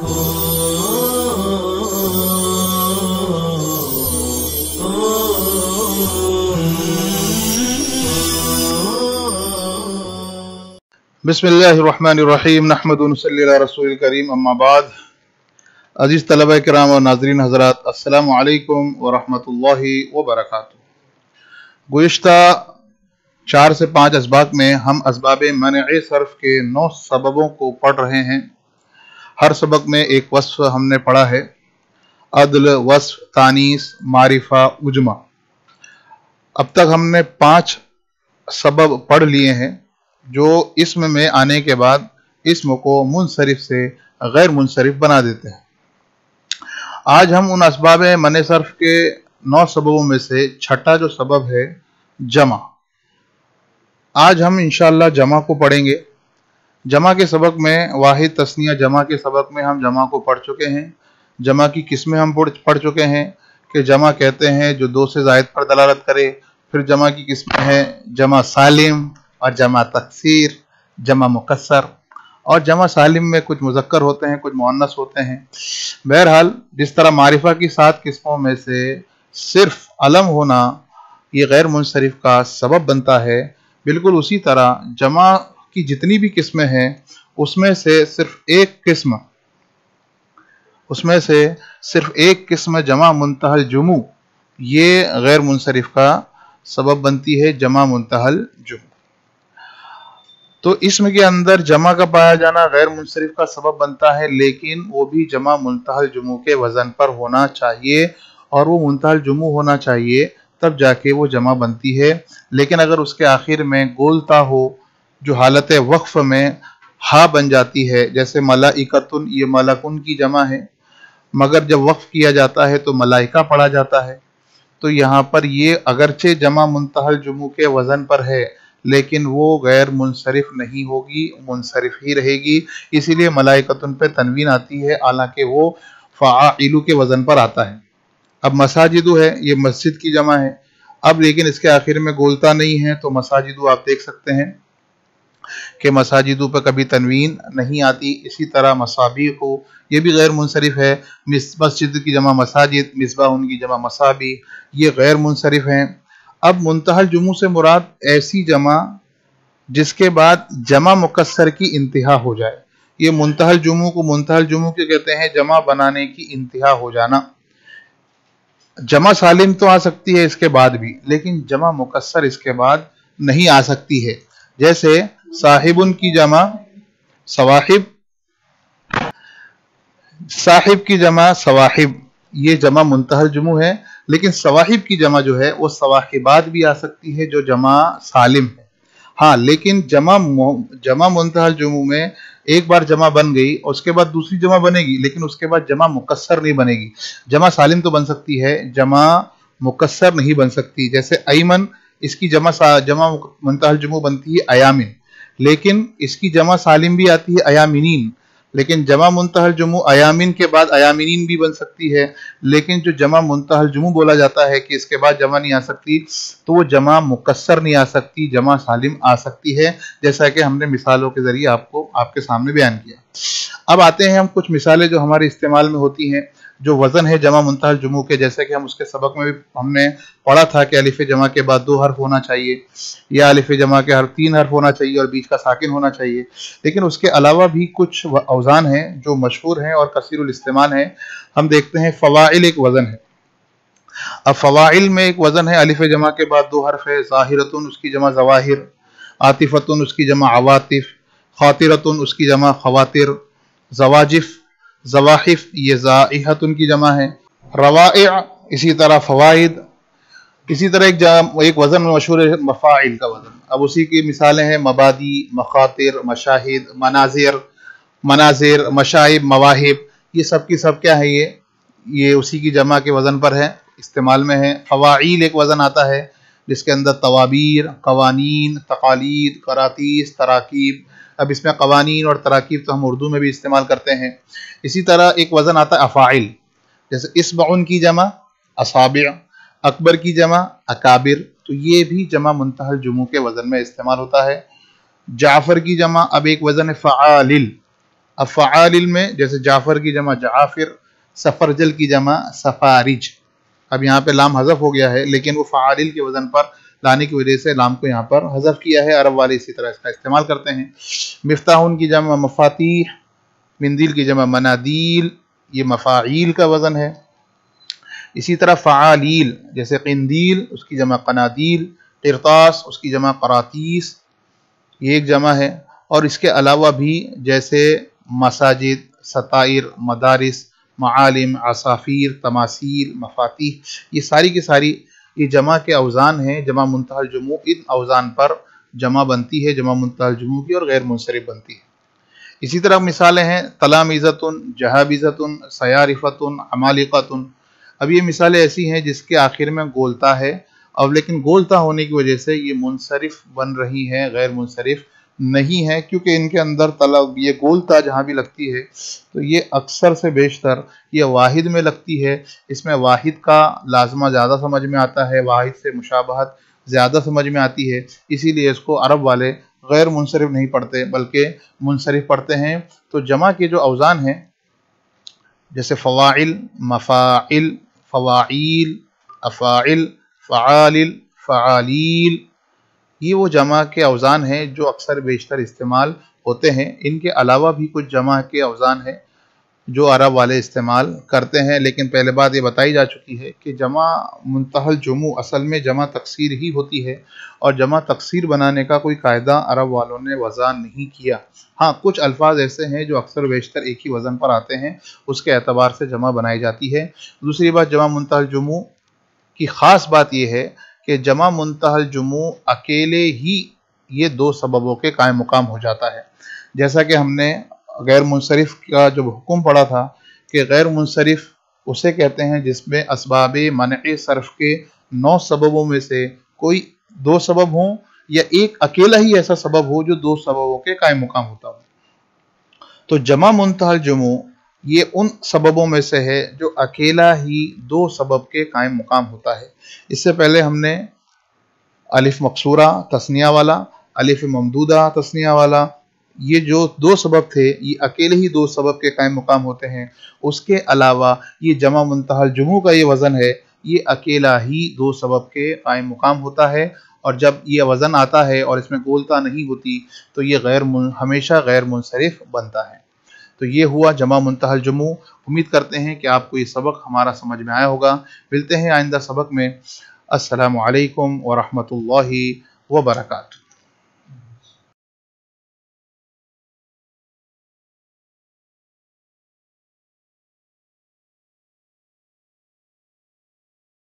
बिस्मिल्लाहिर्रहमानिर्रहीम नहमदुहु व नसल्ली अला रसूलिल करीम अम्मा बाद। अजीज़ तलबा किराम और नाज़रीन हज़रात, अस्सलामु अलैकुम व रहमतुल्लाहि व बरकातुहू। गुज़िश्ता 4 से 5 असबाक में हम असबाब मनअ सर्फ़ के 9 सबबों को पढ़ रहे हैं। हर सबक में एक वस्फ़ हमने पढ़ा है, अदल, वस्फ़, तानीस, मारिफा, उजमा। अब तक हमने 5 सबब पढ़ लिए हैं जो इस्म में आने के बाद इस्म को मुनसरिफ से गैर मुनसरिफ बना देते हैं। आज हम उन असबाब मन सर्फ के 9 सबबों में से छठा जो सबब है जमा, आज हम इंशाअल्लाह जमा को पढ़ेंगे। जमा के सबक में वाहिद, तस्निया, जमा के सबक में हम जमा को पढ़ चुके हैं। जमा की किस्में हम पढ़ चुके हैं कि जमा कहते हैं जो 2 से ज़ायद पर दलालत करे। फिर जमा की किस्में हैं जमा सालिम और जमा तकसीर, जमा मुकस्सर। और जमा सालिम में कुछ मुज़क्कर होते हैं, कुछ मुअन्नस होते हैं। बहरहाल, जिस तरह मारिफा की 7 किस्मों में से सिर्फ अलम होना ये गैर मुनसरिफ का सबब बनता है, बिल्कुल उसी तरह जमा की जितनी भी किस्में हैं उसमें से सिर्फ एक किस्म जमा मुंतहल जुमू ये गैर मुनसरिफ का सबब बनती है, जमा मुंतहल जुमू। तो इसम के अंदर जमा का पाया जाना गैर मुनसरिफ का सबब बनता है, लेकिन वो भी जमा मुंतहल जुमू के वज़न पर होना चाहिए और वो मुंतहल जुमू होना चाहिए, तब जाके वो जमा बनती है। लेकिन अगर उसके आखिर में गोलता हो, जो हालत वक्फ में हा बन जाती है, जैसे मलाइकतुन, ये मलकुन की जमा है, मगर जब वक्फ किया जाता है तो मलाइका पढ़ा जाता है। तो यहाँ पर ये अगरचे जमा मुंतहल जुमू के वज़न पर है, लेकिन वो गैर मुनसरिफ नहीं होगी, मुनसरिफ ही रहेगी। इसीलिए मलाइकतुन पे तनवीन आती है, हालांकि वो फ़ाइलु के वज़न पर आता है। अब मसाजिदु है, ये मस्जिद की जमा है। अब लेकिन इसके आखिर में गोलता नहीं है, तो मसाजिदु आप देख सकते हैं कि मसाजिदु पर कभी तनवीन नहीं आती। इसी तरह मसाबी हो, ये भी गैर मुनसरिफ है। मस्जिद की जमा मसाजिद, मिसबाह उनकी जमा मसाबी, ये गैर मुनसरिफ हैं। अब मुंतहल जुमू से मुराद ऐसी जमा जिसके बाद जमा मुकस्सर की इंतहा हो जाए। ये मुंतहल जुमू को मुंतहल जुमू के कहते हैं जमा बनाने की इंतहा हो जाना। जमा सालिम तो आ सकती है इसके बाद भी, लेकिन जमा मुकस्सर इसके बाद नहीं आ सकती है। जैसे साहिबुन की जमा सवाहिब, साहिब की जमा सवाहिब, ये जमा मुंतहल जुमू है। लेकिन सवाहिब की जमा जो है वो सवाहिबात भी आ सकती है, जो जमा सालिम है। हाँ, लेकिन जमा मुंतहल जुमू में एक बार जमा बन गई, उसके बाद दूसरी जमा बनेगी, लेकिन उसके बाद जमा मुकस्सर नहीं बनेगी। जमा सालिम तो बन सकती है, जमा मुकस्सर नहीं बन सकती। जैसे अयमन, इसकी जमा मुंतहल जुमू बनती है अयामिन, लेकिन इसकी जमा सालिम भी आती है अयामिनीन। लेकिन जमा मुंतहल जुमू अयामिन के बाद अयामिनीन भी बन सकती है, लेकिन जो जमा मुंतहल जुमू बोला जाता है कि इसके बाद जमा नहीं आ सकती, तो वो जमा मुकस्सर नहीं आ सकती, जमा सालिम आ सकती है, जैसा कि हमने मिसालों के जरिए आपको आपके सामने बयान किया। अब आते हैं हम कुछ मिसालें जो हमारे इस्तेमाल में होती हैं, जो वज़न है जमा मुंतहल जुमू के। जैसे कि हम उसके सबक में भी हमने पढ़ा था कि अलिफ जमा के बाद 2 हर्फ होना चाहिए, या अलिफ जमा के 3 हर्फ होना चाहिए और बीच का साकिन होना चाहिए। लेकिन उसके अलावा भी कुछ औज़ान हैं जो मशहूर हैं और कसीरुल इस्तेमाल हैं। हम देखते हैं फ़वाइल एक वज़न है। अब फ़वाइल में एक वज़न है, अलिफ जमा के बाद 2 हर्फ है। ज़ाहिरतुन उसकी जमा ज़वाहिर, आतिफ़तुन उसकी जमा अवातिफ़, खातिरतुन उसकी जमा खवातिर, ज़वाजिफ़ ज़वाहिफ़ ये ज़ाइहतुन की जमा है। रवाइअ, इसी तरह फ़वाइद, इसी तरह एक वज़न मशहूर है मफ़ाइल का वज़न। अब उसी की मिसालें हैं मबादी, मखातिर, मशाहिद, मनाजिर, मशाइब, मवाहिब। ये सब की सब क्या है, ये उसी की जमा के वज़न पर है, इस्तेमाल में है। फ़वाइल एक वज़न आता है जिसके अंदर तवाबीर, कवानीन, तकालीद, करातीस, तराकीब। अब इसमें कवानीन और तराकीब तो हम उर्दू में भी इस्तेमाल करते हैं। इसी तरह एक वज़न आता है अफ़ाइल, जैसे इस्बउन की जमा असाबिअ, अकबर की जमा अकाबिर, तो ये भी जमा मुंतहल जुमू के वज़न में इस्तेमाल होता है। जाफ़र की जमा, अब एक वज़न है फ़आलिल, अफ़आलिल में जैसे जाफ़र की जमा जाफ़िर, सफरजल की जमा सफारिज। अब यहाँ पे लाम हज़फ हो गया है, लेकिन वो फ़आलिल के वज़न पर लाने की वजह से लाम को यहाँ पर हज़फ किया है। अरब वाले इसी तरह इसका इस्तेमाल करते हैं। मिफ्ताहुन की जमा मफ़ातीह, मिंदिल की जमा मनादील, ये मफ़ाइल का वज़न है। इसी तरह फ़आलील जैसे क़िंदील, उसकी जमा क़नादील, क़िरतास उसकी जमा क़रातीस, ये एक जमा है। और इसके अलावा भी जैसे मसाजिद, सताइर, मदारिस, मालिम, असाफिर, तमासील, मफातीह, ये सारी की सारी ये जमा के अवज़ान हैं। जमा मुंतहल जुमू इन अवज़ान पर जमा बनती है, जमा मुंतहल जुमू की, और गैर मुनसरिफ बनती है। इसी तरह मिसालें हैं तलामीज़तुन, जहाबिज़तुन, सयारिफ़तुन, अमालिक़तुन। अब ये मिसालें ऐसी हैं जिसके आखिर में गोलता है, अब लेकिन गोलता होने की वजह से ये मुनसरिफ बन रही है, गैर मुनसरिफ नहीं है, क्योंकि इनके अंदर तलब ये गोलता जहाँ भी लगती है तो ये अक्सर से बेशतर ये वाहिद में लगती है। इसमें वाहिद का लाजमा ज़्यादा समझ में आता है, वाहिद से मुशाबहत ज़्यादा समझ में आती है, इसीलिए इसको अरब वाले गैर मुनसरिफ नहीं पढ़ते बल्कि मुनसरिफ पढ़ते हैं। तो जमा के जो अवज़ान हैं जैसे फ़वाइल, मफ़ाइल, फ़वाइल, अफ़ाइल, फ़आलिल, फ़आलील, ये वो जमा के अवज़ान हैं जो अक्सर बेशतर इस्तेमाल होते हैं। इनके अलावा भी कुछ जमा के अवज़ान हैं जो अरब वाले इस्तेमाल करते हैं, लेकिन पहले बात ये बताई जा चुकी है कि जमा मुंतहल जुमू असल में जमा तकसीर ही होती है, और जमा तकसीर बनाने का कोई कायदा अरब वालों ने वज़ा नहीं किया। हाँ, कुछ अल्फाज ऐसे हैं जो अक्सर बेशतर एक ही वज़न पर आते हैं, उसके एतबार से जमा बनाई जाती है। दूसरी बात, जमा मुंतहल जुमू की ख़ास बात यह है कि जमा मुंतहल जुमू अकेले ही ये दो सबबों के कायम मुकाम हो जाता है। जैसा कि हमने गैर मुनसरिफ का जो हुक्म पढ़ा था कि गैर मुनसरिफ उसे कहते हैं जिसमें असबाब मनअ सर्फ के 9 सबबों में से कोई 2 सबब हों या एक अकेला ही ऐसा सबब हो जो 2 सबबों के कायम मुकाम होता हो। तो जमा मुंतहल जुमू ये उन सबबों में से है जो अकेला ही 2 सबब के कायम मुकाम होता है। इससे पहले हमने अलिफ मकसूरा तस्निया वाला, अलिफ ममदूदा तस्निया वाला, ये जो 2 सबब थे ये अकेले ही 2 सबब के कायम मुकाम होते हैं। उसके अलावा ये जमा मुंतहल जुमू का ये वज़न है, ये अकेला ही 2 सबब के कायम मुकाम होता है, और जब ये वज़न आता है और इसमें गोलता नहीं होती तो ये हमेशा गैर मुनसरिफ बनता है। तो ये हुआ जमा मुंतहल जुमू। उम्मीद करते हैं कि आपको ये सबक हमारा समझ में आया होगा। मिलते हैं आइंदा सबक में। अस्सलामु अलैकुम व रहमतुल्लाहि व बरकातुहू।